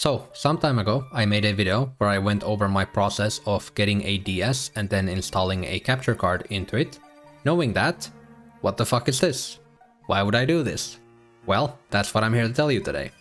So, some time ago, I made a video where I went over my process of getting a DS and then installing a capture card into it. Knowing that, what the fuck is this? Why would I do this? Well, that's what I'm here to tell you today.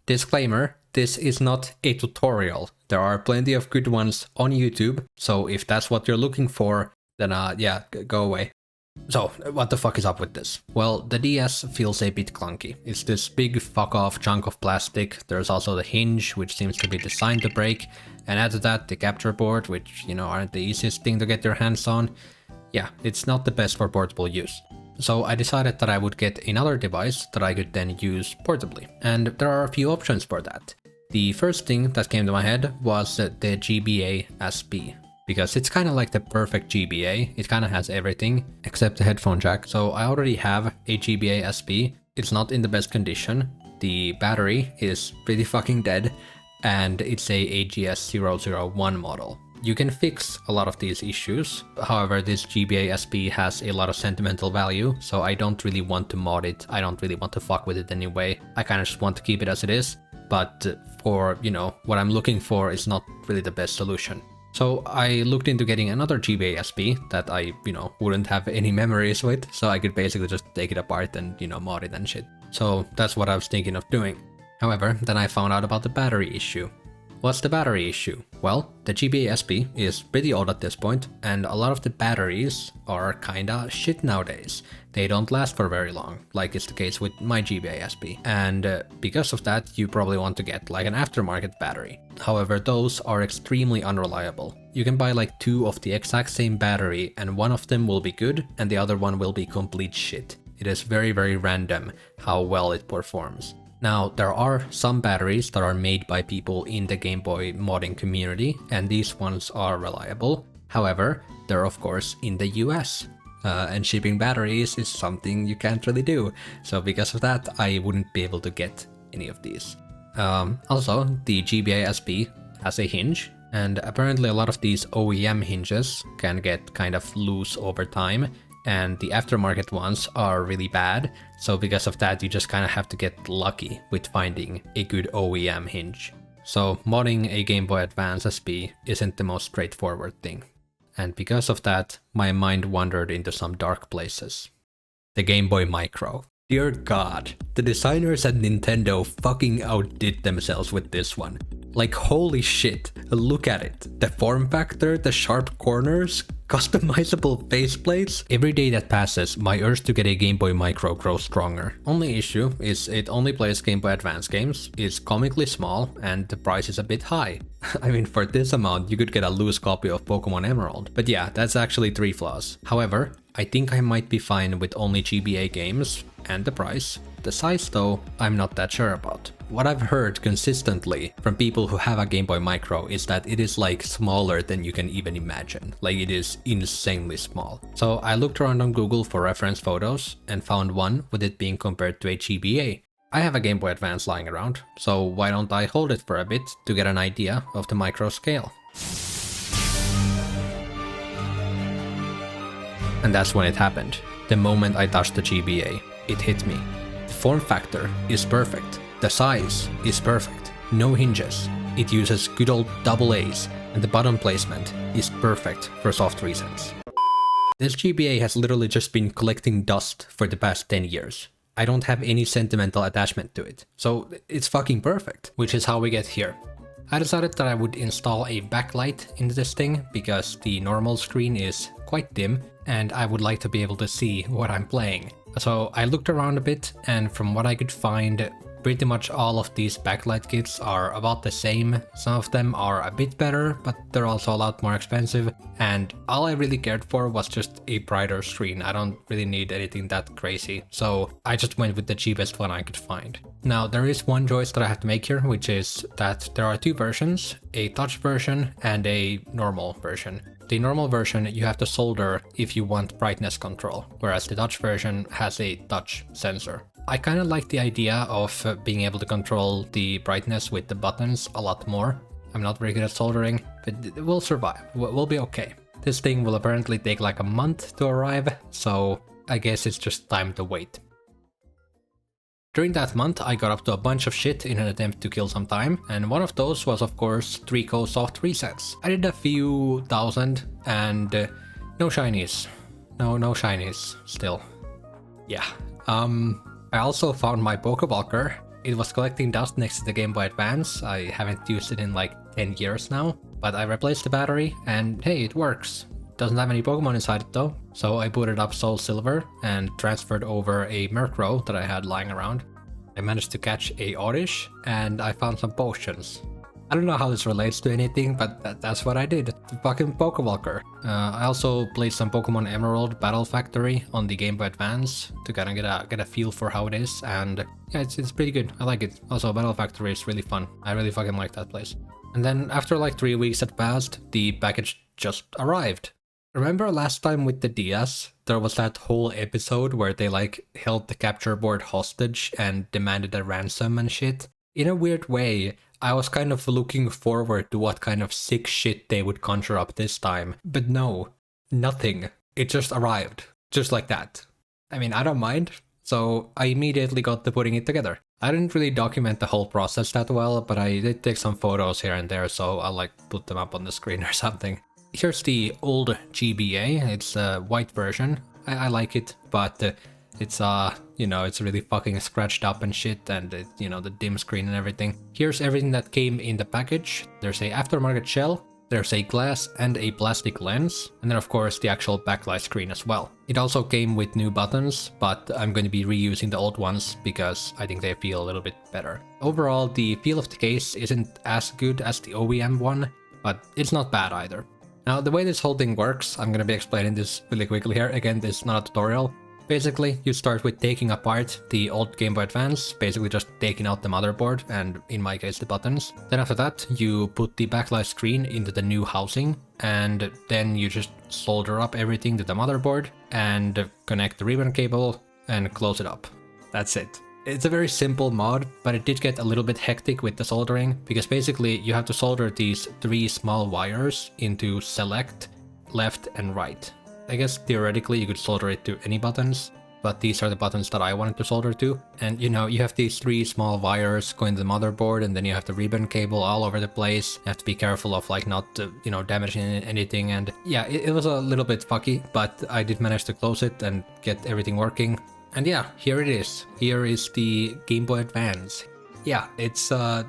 Disclaimer, this is not a tutorial. There are plenty of good ones on YouTube, so if that's what you're looking for, then yeah, go away. So, what the fuck is up with this? Well, the DS feels a bit clunky. It's this big fuck off chunk of plastic. There's also the hinge, which seems to be designed to break. And add to that, the capture board, which, you know, aren't the easiest thing to get your hands on. Yeah, it's not the best for portable use. So I decided that I would get another device that I could then use portably. And there are a few options for that. The first thing that came to my head was the GBA SP. Because it's kind of like the perfect GBA, it kind of has everything except the headphone jack. So I already have a GBA SP, it's not in the best condition, the battery is pretty fucking dead, and it's a AGS001 model. You can fix a lot of these issues, however this GBA SP has a lot of sentimental value, so I don't really want to mod it, I don't really want to fuck with it anyway, I kind of just want to keep it as it is, but for, you know, what I'm looking for is not really the best solution. So I looked into getting another GBA SP that I, you know, wouldn't have any memories with, so I could basically just take it apart and, you know, mod it and shit. So that's what I was thinking of doing. However, then I found out about the battery issue. What's the battery issue? Well, the GBA SP is pretty old at this point, and a lot of the batteries are kinda shit nowadays. They don't last for very long, like it's the case with my GBA SP. And because of that, you probably want to get like an aftermarket battery. However, those are extremely unreliable. You can buy like two of the exact same battery, and one of them will be good, and the other one will be complete shit. It is very, very random how well it performs. Now, there are some batteries that are made by people in the Game Boy modding community, and these ones are reliable. However, they're of course in the US, and shipping batteries is something you can't really do. So because of that, I wouldn't be able to get any of these. Also, the GBA SP has a hinge, and apparently a lot of these OEM hinges can get kind of loose over time, and the aftermarket ones are really bad, so because of that you just kind of have to get lucky with finding a good OEM hinge. So modding a Game Boy Advance SP isn't the most straightforward thing. And because of that, my mind wandered into some dark places. The Game Boy Micro. Dear God, the designers at Nintendo fucking outdid themselves with this one. Like holy shit, look at it. The form factor, the sharp corners, customizable faceplates. Every day that passes, my urge to get a Game Boy Micro grows stronger. Only issue is it only plays Game Boy Advance games, is comically small, and the price is a bit high. I mean, for this amount you could get a loose copy of Pokemon Emerald. But yeah, that's actually 3 flaws. However, I think I might be fine with only GBA games and the price. The size though, I'm not that sure about. What I've heard consistently from people who have a Game Boy Micro is that it is like smaller than you can even imagine. Like it is insanely small. So I looked around on Google for reference photos and found one with it being compared to a GBA. I have a Game Boy Advance lying around, so why don't I hold it for a bit to get an idea of the micro scale. And that's when it happened. The moment I touched the GBA, it hit me. The form factor is perfect. The size is perfect. No hinges. It uses good old AA's, and the button placement is perfect for soft resets. This GBA has literally just been collecting dust for the past 10 years. I don't have any sentimental attachment to it, so it's fucking perfect, which is how we get here. I decided that I would install a backlight into this thing because the normal screen is quite dim and I would like to be able to see what I'm playing. So I looked around a bit, and from what I could find, pretty much all of these backlight kits are about the same. Some of them are a bit better, but they're also a lot more expensive. And all I really cared for was just a brighter screen. I don't really need anything that crazy. So I just went with the cheapest one I could find. Now there is one choice that I have to make here, which is that there are 2 versions, a touch version and a normal version. The normal version you have to solder if you want brightness control, whereas the touch version has a touch sensor. I kind of like the idea of being able to control the brightness with the buttons a lot more. I'm not very good at soldering, but we'll survive. We'll be okay. This thing will apparently take like a month to arrive, so I guess it's just time to wait. During that month, I got up to a bunch of shit in an attempt to kill some time, and one of those was of course Trico soft resets. I did a few thousand, and no shinies. No shinies, still. Yeah. I also found my Pokeball. It was collecting dust next to the Game Boy Advance. I haven't used it in like 10 years now, but I replaced the battery, and hey, it works. Doesn't have any Pokemon inside it though, so I booted up Soul Silver and transferred over a Murkrow that I had lying around. I managed to catch a Oddish, and I found some potions. I don't know how this relates to anything, but that's what I did. The fucking Pokewalker. I also played some Pokemon Emerald Battle Factory on the Game Boy Advance to kind of get a feel for how it is, and yeah, it's pretty good. I like it. Also, Battle Factory is really fun. I really fucking like that place. And then after like 3 weeks had passed, the package just arrived. Remember last time with the DS, there was that whole episode where they like held the capture board hostage and demanded a ransom and shit? In a weird way, I was kind of looking forward to what kind of sick shit they would conjure up this time. But no, nothing. It just arrived. Just like that. I mean, I don't mind. So I immediately got to putting it together. I didn't really document the whole process that well, but I did take some photos here and there, so I'll like put them up on the screen or something. Here's the old GBA. It's a white version. I like it, but it's you know, it's really fucking scratched up and shit, and it, you know, the dim screen and everything. Here's everything that came in the package. There's a aftermarket shell, there's a glass and a plastic lens, and then of course the actual backlight screen as well. It also came with new buttons, but I'm going to be reusing the old ones because I think they feel a little bit better. Overall, the feel of the case isn't as good as the OEM one, but it's not bad either. Now, the way this whole thing works, I'm gonna be explaining this really quickly here. Again, this is not a tutorial. Basically, you start with taking apart the old Game Boy Advance, basically just taking out the motherboard, and in my case the buttons. Then after that, you put the backlight screen into the new housing, and then you just solder up everything to the motherboard, and connect the ribbon cable, and close it up. That's it. It's a very simple mod, but it did get a little bit hectic with the soldering, because basically you have to solder these 3 small wires into select, left and right. I guess theoretically you could solder it to any buttons, but these are the buttons that I wanted to solder to. And you know, you have these 3 small wires going to the motherboard, and then you have the ribbon cable all over the place. You have to be careful of like not, you know, damaging anything. And yeah, it was a little bit fucky, but I did manage to close it and get everything working. And yeah, here it is. Here is the Game Boy Advance. Yeah, it's I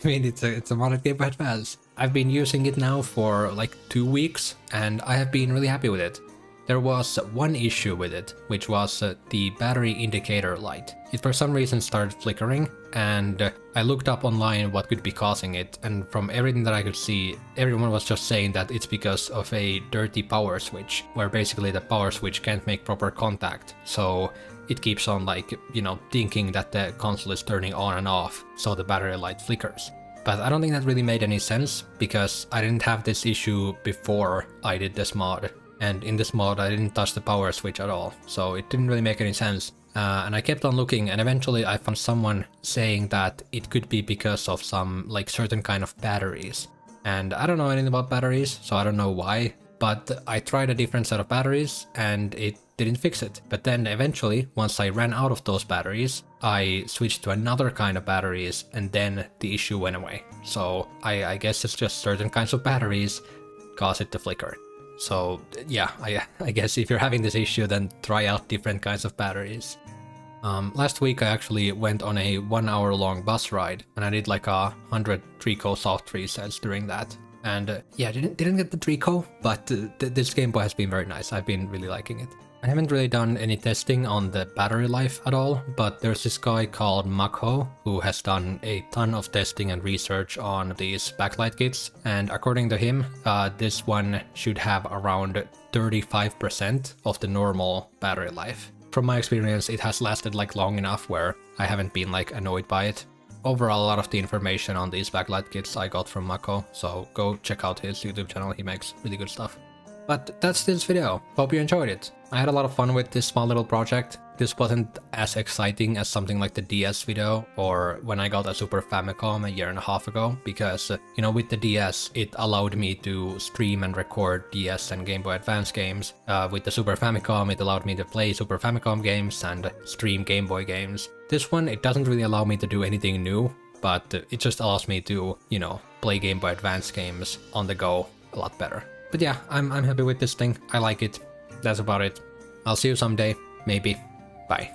mean, it's a modded Game Boy Advance. I've been using it now for like 2 weeks, and I have been really happy with it. There was one issue with it, which was the battery indicator light. It for some reason started flickering, and I looked up online what could be causing it, and from everything that I could see, everyone was just saying that it's because of a dirty power switch, where basically the power switch can't make proper contact, so it keeps on like, you know, thinking that the console is turning on and off, so the battery light flickers. But I don't think that really made any sense, because I didn't have this issue before I did this mod. And in this mod I didn't touch the power switch at all, so it didn't really make any sense. And I kept on looking, and eventually I found someone saying that it could be because of some like certain kind of batteries. And I don't know anything about batteries, so I don't know why, but I tried a different set of batteries and it didn't fix it. But then eventually, once I ran out of those batteries, I switched to another kind of batteries, and then the issue went away. So I guess it's just certain kinds of batteries cause it to flicker. So yeah, I guess if you're having this issue, then try out different kinds of batteries. Last week I actually went on a 1 hour long bus ride, and I did like 100 Trico soft resets during that. And yeah, didn't get the Trico, but this Game Boy has been very nice. I've been really liking it. I haven't really done any testing on the battery life at all, but there's this guy called Makho who has done a ton of testing and research on these backlight kits, and according to him, this one should have around 35% of the normal battery life. From my experience, it has lasted like long enough where I haven't been like annoyed by it. Overall, a lot of the information on these backlight kits I got from Makho, so go check out his YouTube channel, he makes really good stuff. But that's this video, hope you enjoyed it. I had a lot of fun with this small little project. This wasn't as exciting as something like the DS video or when I got a Super Famicom a year and a half ago, because, you know, with the DS, it allowed me to stream and record DS and Game Boy Advance games. With the Super Famicom, it allowed me to play Super Famicom games and stream Game Boy games. This one, it doesn't really allow me to do anything new, but it just allows me to, you know, play Game Boy Advance games on the go a lot better. But yeah, I'm happy with this thing. I like it. That's about it. I'll see you someday, maybe. Bye.